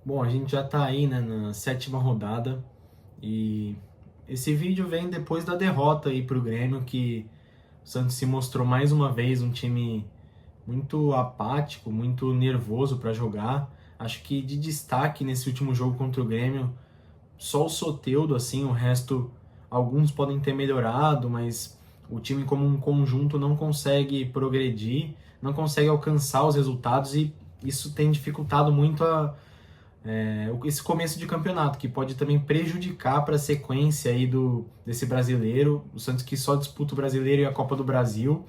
Bom, a gente já tá aí, né, na sétima rodada e esse vídeo vem depois da derrota aí pro Grêmio, que o Santos se mostrou mais uma vez um time muito apático, muito nervoso para jogar. Acho que de destaque nesse último jogo contra o Grêmio, só o Soteldo, assim, o resto, alguns podem ter melhorado, mas o time como um conjunto não consegue progredir, não consegue alcançar os resultados e isso tem dificultado muito esse começo de campeonato, que pode também prejudicar para a sequência aí desse brasileiro. O Santos que só disputa o brasileiro e a Copa do Brasil,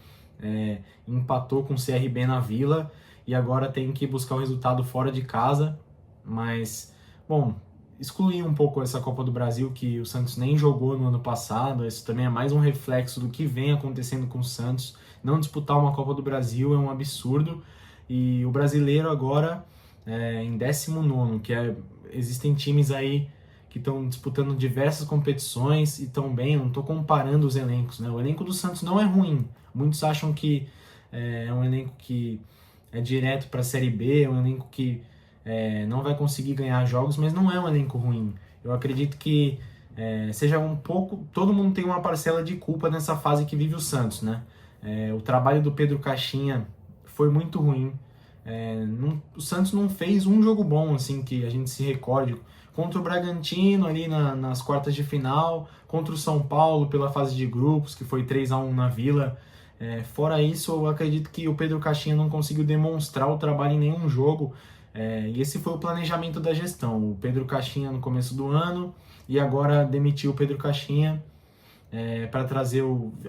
empatou com o CRB na Vila e agora tem que buscar o resultado fora de casa. Mas, bom, excluir um pouco essa Copa do Brasil que o Santos nem jogou no ano passado, isso também é mais um reflexo do que vem acontecendo com o Santos. Não disputar uma Copa do Brasil é um absurdo e o brasileiro agora em 19º, existem times aí que estão disputando diversas competições e estão bem, não estou comparando os elencos, né? O elenco do Santos não é ruim, muitos acham que é um elenco que é direto para a Série B, é um elenco que não vai conseguir ganhar jogos, mas não é um elenco ruim. Eu acredito que seja um pouco, todo mundo tem uma parcela de culpa nessa fase que vive o Santos, né? O trabalho do Pedro Caixinha foi muito ruim. O Santos não fez um jogo bom, assim, que a gente se recorde. Contra o Bragantino, ali nas quartas de final, contra o São Paulo pela fase de grupos, que foi 3-1 na Vila. Fora isso, eu acredito que o Pedro Caixinha não conseguiu demonstrar o trabalho em nenhum jogo. E esse foi o planejamento da gestão. O Pedro Caixinha no começo do ano e agora demitiu o Pedro Caixinha para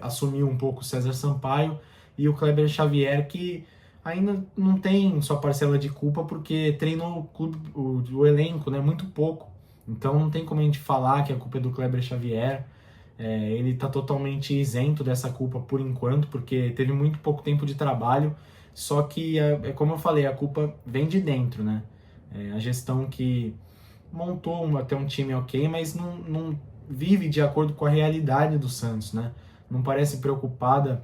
assumir um pouco o César Sampaio e o Kleber Xavier, que ainda não tem sua parcela de culpa porque treinou o elenco, né, muito pouco. Então não tem como a gente falar que a culpa é do Kleber Xavier. Ele está totalmente isento dessa culpa por enquanto, porque teve muito pouco tempo de trabalho. Só que, como eu falei, a culpa vem de dentro, né? A gestão que montou até um time ok, mas não vive de acordo com a realidade do Santos, né? Não parece preocupada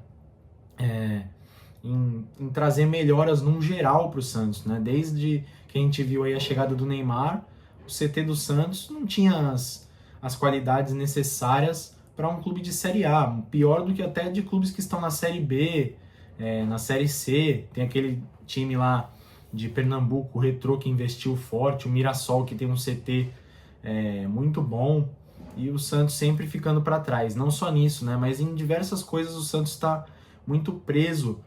em trazer melhoras num geral para o Santos, né? Desde que a gente viu aí a chegada do Neymar, o CT do Santos não tinha as qualidades necessárias para um clube de Série A, pior do que até de clubes que estão na Série B, na Série C, tem aquele time lá de Pernambuco, o Retrô, que investiu forte, o Mirassol, que tem um CT muito bom, e o Santos sempre ficando para trás. Não só nisso, né, mas em diversas coisas o Santos está muito preso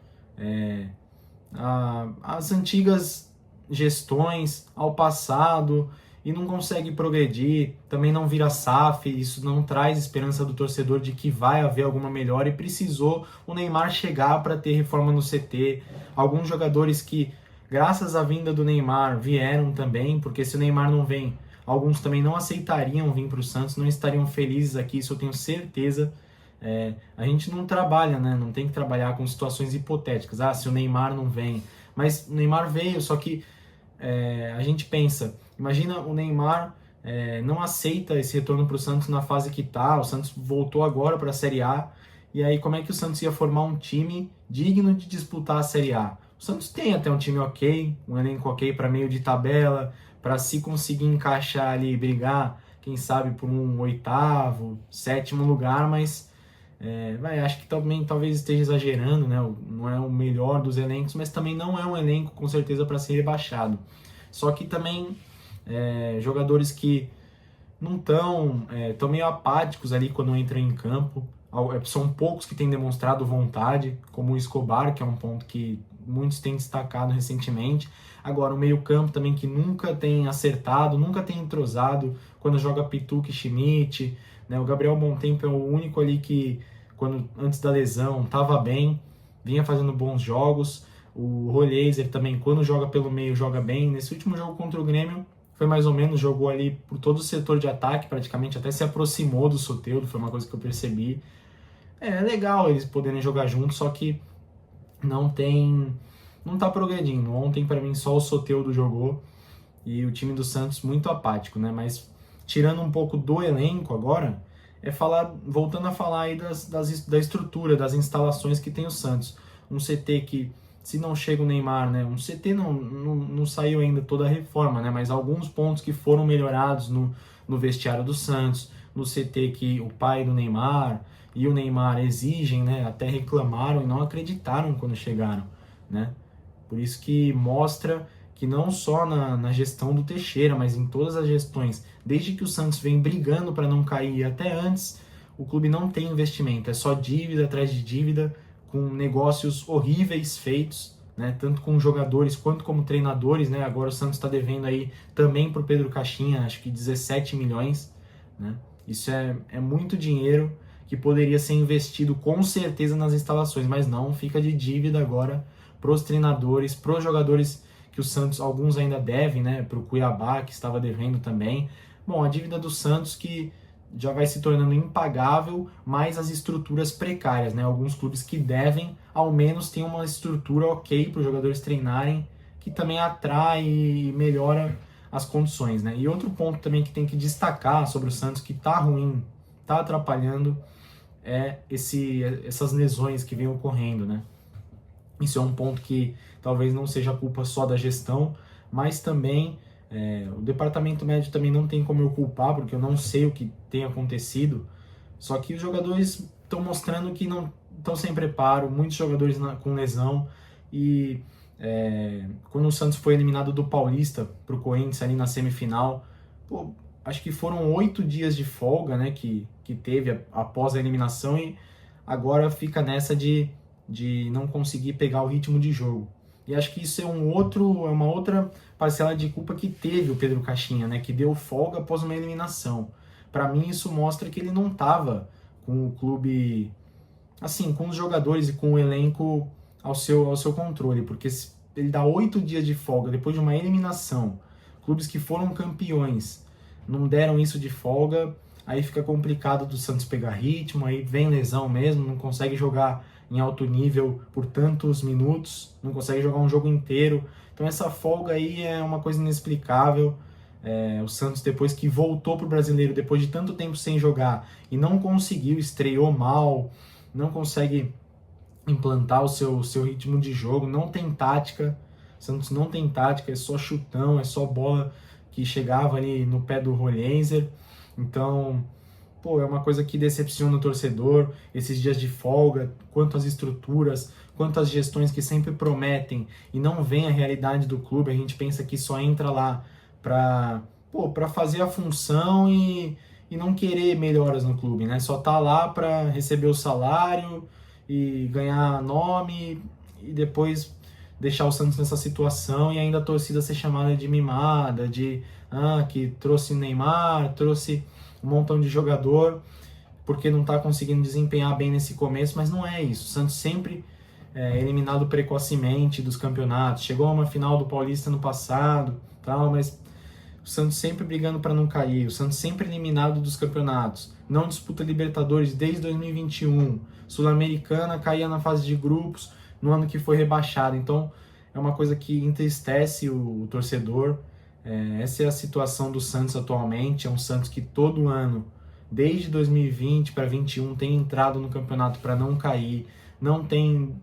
às antigas gestões, ao passado, e não consegue progredir, também não vira SAF, isso não traz esperança do torcedor de que vai haver alguma melhora, e precisou o Neymar chegar para ter reforma no CT. Alguns jogadores que, graças à vinda do Neymar, vieram também, porque se o Neymar não vem, alguns também não aceitariam vir para o Santos, não estariam felizes aqui, isso eu tenho certeza. A gente não trabalha, né? Não tem que trabalhar com situações hipotéticas. Ah, se o Neymar não vem. Mas o Neymar veio, só que a gente pensa, imagina o Neymar não aceita esse retorno para o Santos na fase que tá, o Santos voltou agora para a Série A, e aí como é que o Santos ia formar um time digno de disputar a Série A? O Santos tem até um time ok, um elenco ok para meio de tabela, para se conseguir encaixar ali e brigar, quem sabe por um oitavo, sétimo lugar, mas acho que também talvez esteja exagerando, né? Não é o melhor dos elencos, mas também não é um elenco com certeza para ser rebaixado. Só que também jogadores que não estão meio apáticos ali quando entram em campo. São poucos que têm demonstrado vontade, como o Escobar, que é um ponto que muitos têm destacado recentemente. Agora, o meio-campo também que nunca tem acertado, nunca tem entrosado quando joga Pituca e Schmidt, né? O Gabriel Montempo é o único ali que, antes da lesão, estava bem, vinha fazendo bons jogos. O Rolheiser também, quando joga pelo meio, joga bem. Nesse último jogo contra o Grêmio, foi mais ou menos, jogou ali por todo o setor de ataque, praticamente até se aproximou do Soteldo, foi uma coisa que eu percebi. É legal eles poderem jogar juntos, só que não tá progredindo. Ontem, para mim, só o Soteldo jogou e o time do Santos muito apático, né? Mas tirando um pouco do elenco agora, voltando a falar aí da estrutura, das instalações que tem o Santos. Um CT que se não chega o Neymar, né? Um CT não saiu ainda toda a reforma, né? Mas alguns pontos que foram melhorados no vestiário do Santos, no CT que o pai do Neymar e o Neymar exigem, né? Até reclamaram e não acreditaram quando chegaram, né? Por isso que mostra que não só na gestão do Teixeira, mas em todas as gestões, desde que o Santos vem brigando para não cair até antes, o clube não tem investimento, é só dívida atrás de dívida, com negócios horríveis feitos, né, tanto com jogadores quanto como treinadores, né, agora o Santos está devendo aí também para o Pedro Caixinha, acho que 17 milhões, né, isso é muito dinheiro que poderia ser investido com certeza nas instalações, mas não, fica de dívida agora para os treinadores, para os jogadores que o Santos, alguns ainda devem, né, para o Cuiabá, que estava devendo também. Bom, a dívida do Santos que já vai se tornando impagável, mais as estruturas precárias, né? Alguns clubes que devem, ao menos, tem uma estrutura ok para os jogadores treinarem, que também atrai e melhora as condições, né? E outro ponto também que tem que destacar sobre o Santos, que tá ruim, tá atrapalhando, é essas lesões que vêm ocorrendo, né? Isso é um ponto que talvez não seja culpa só da gestão, mas também o departamento médico também não tem como eu culpar, porque eu não sei o que tem acontecido. Só que os jogadores estão mostrando que não estão sem preparo, muitos jogadores com lesão. E quando o Santos foi eliminado do Paulista para o Corinthians ali na semifinal, pô, acho que foram 8 dias de folga, né, que teve após a eliminação, e agora fica nessa de não conseguir pegar o ritmo de jogo. E acho que isso é uma outra parcela de culpa que teve o Pedro Caixinha, né, que deu folga após uma eliminação. Para mim isso mostra que ele não estava com o clube, assim, com os jogadores e com o elenco ao seu controle, porque ele dá 8 dias de folga depois de uma eliminação, clubes que foram campeões não deram isso de folga, aí fica complicado do Santos pegar ritmo, aí vem lesão mesmo, não consegue jogar em alto nível por tantos minutos, não consegue jogar um jogo inteiro. Então essa folga aí é uma coisa inexplicável. O Santos, depois que voltou para o Brasileiro, depois de tanto tempo sem jogar, e não conseguiu, estreou mal, não consegue implantar o seu ritmo de jogo, não tem tática. O Santos não tem tática, é só chutão, é só bola que chegava ali no pé do Rolhenser. Então, pô, é uma coisa que decepciona o torcedor, esses dias de folga, quanto às estruturas, quanto às gestões que sempre prometem e não veem a realidade do clube. A gente pensa que só entra lá para fazer a função e não querer melhoras no clube, né? Só tá lá para receber o salário e ganhar nome e depois deixar o Santos nessa situação, e ainda a torcida ser chamada de mimada, que trouxe Neymar, trouxe um montão de jogador, porque não está conseguindo desempenhar bem nesse começo, mas não é isso. O Santos sempre eliminado precocemente dos campeonatos, chegou a uma final do Paulista no passado, tal, mas o Santos sempre brigando para não cair, o Santos sempre eliminado dos campeonatos, não disputa Libertadores desde 2021, Sul-Americana caía na fase de grupos no ano que foi rebaixado. Então é uma coisa que entristece o torcedor. Essa é a situação do Santos atualmente. É um Santos que todo ano, desde 2020 para 2021, tem entrado no campeonato para não cair, não tem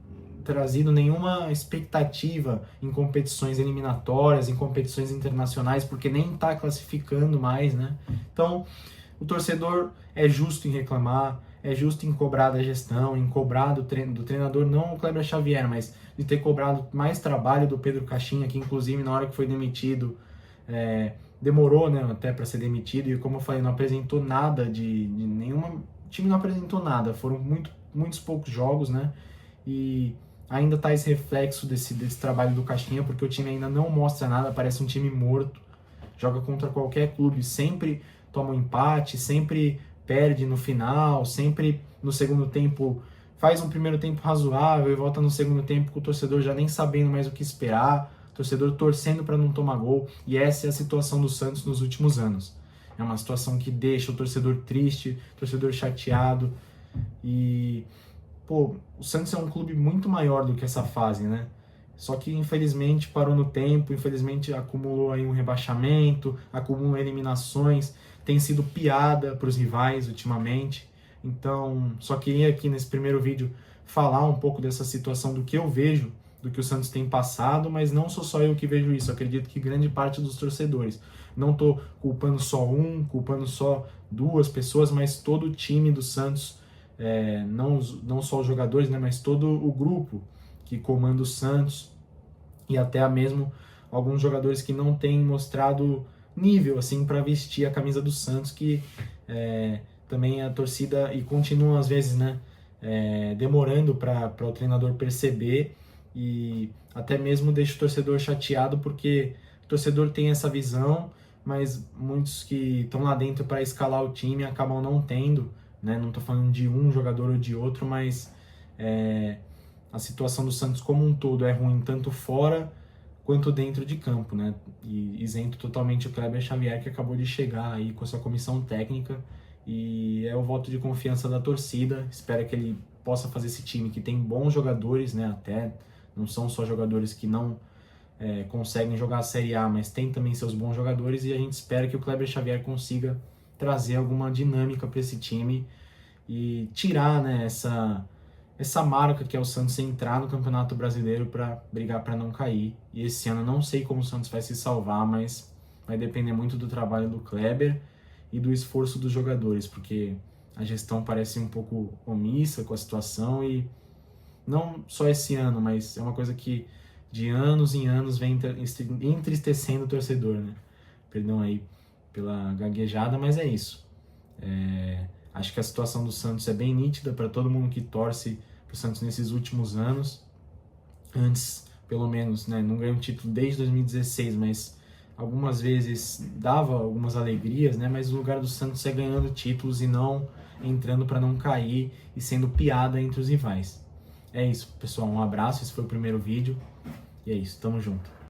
trazido nenhuma expectativa em competições eliminatórias, em competições internacionais, porque nem está classificando mais, né? Então, o torcedor é justo em reclamar, é justo em cobrar da gestão, em cobrar do treinador, não o Kleber Xavier, mas de ter cobrado mais trabalho do Pedro Caixinha, que inclusive na hora que foi demitido, demorou, né, até para ser demitido, e como eu falei, não apresentou nada de nenhuma... O time não apresentou nada, foram muitos poucos jogos, né? E ainda tá esse reflexo desse trabalho do Caixinha, porque o time ainda não mostra nada, parece um time morto, joga contra qualquer clube, sempre toma um empate, sempre perde no final, sempre no segundo tempo faz um primeiro tempo razoável e volta no segundo tempo com o torcedor já nem sabendo mais o que esperar, o torcedor torcendo para não tomar gol, e essa é a situação do Santos nos últimos anos. É uma situação que deixa o torcedor triste, o torcedor chateado, e pô, o Santos é um clube muito maior do que essa fase, né? Só que infelizmente parou no tempo, infelizmente acumulou aí um rebaixamento, acumulou eliminações, tem sido piada para os rivais ultimamente. Então, só queria aqui nesse primeiro vídeo falar um pouco dessa situação, do que eu vejo do que o Santos tem passado, mas não sou só eu que vejo isso, eu acredito que grande parte dos torcedores. Não estou culpando só culpando só duas pessoas, mas todo o time do Santos, não só os jogadores, né, mas todo o grupo que comanda o Santos, e até mesmo alguns jogadores que não têm mostrado nível assim para vestir a camisa do Santos, que também a torcida, e continuam às vezes, né, demorando para o treinador perceber, e até mesmo deixa o torcedor chateado, porque o torcedor tem essa visão, mas muitos que estão lá dentro para escalar o time acabam não tendo, né? Não estou falando de um jogador ou de outro, mas a situação do Santos como um todo é ruim, tanto fora quanto dentro de campo, né? E isento totalmente o Kleber Xavier, que acabou de chegar aí com a sua comissão técnica, e é o voto de confiança da torcida. Espero que ele possa fazer esse time, que tem bons jogadores, né? Até não são só jogadores que não conseguem jogar a Série A, mas tem também seus bons jogadores, e a gente espera que o Kleber Xavier consiga trazer alguma dinâmica para esse time e tirar, né, essa marca que é o Santos entrar no Campeonato Brasileiro para brigar para não cair. E esse ano eu não sei como o Santos vai se salvar, mas vai depender muito do trabalho do Kleber e do esforço dos jogadores, porque a gestão parece um pouco omissa com a situação, e não só esse ano, mas é uma coisa que de anos em anos vem entristecendo o torcedor, né? Perdão aí pela gaguejada, mas é isso. Acho que a situação do Santos é bem nítida para todo mundo que torce para o Santos nesses últimos anos. Antes, pelo menos, né, não ganhou um título desde 2016, mas algumas vezes dava algumas alegrias, né? Mas o lugar do Santos é ganhando títulos e não entrando para não cair e sendo piada entre os rivais. É isso, pessoal. Um abraço. Esse foi o primeiro vídeo. E é isso. Tamo junto.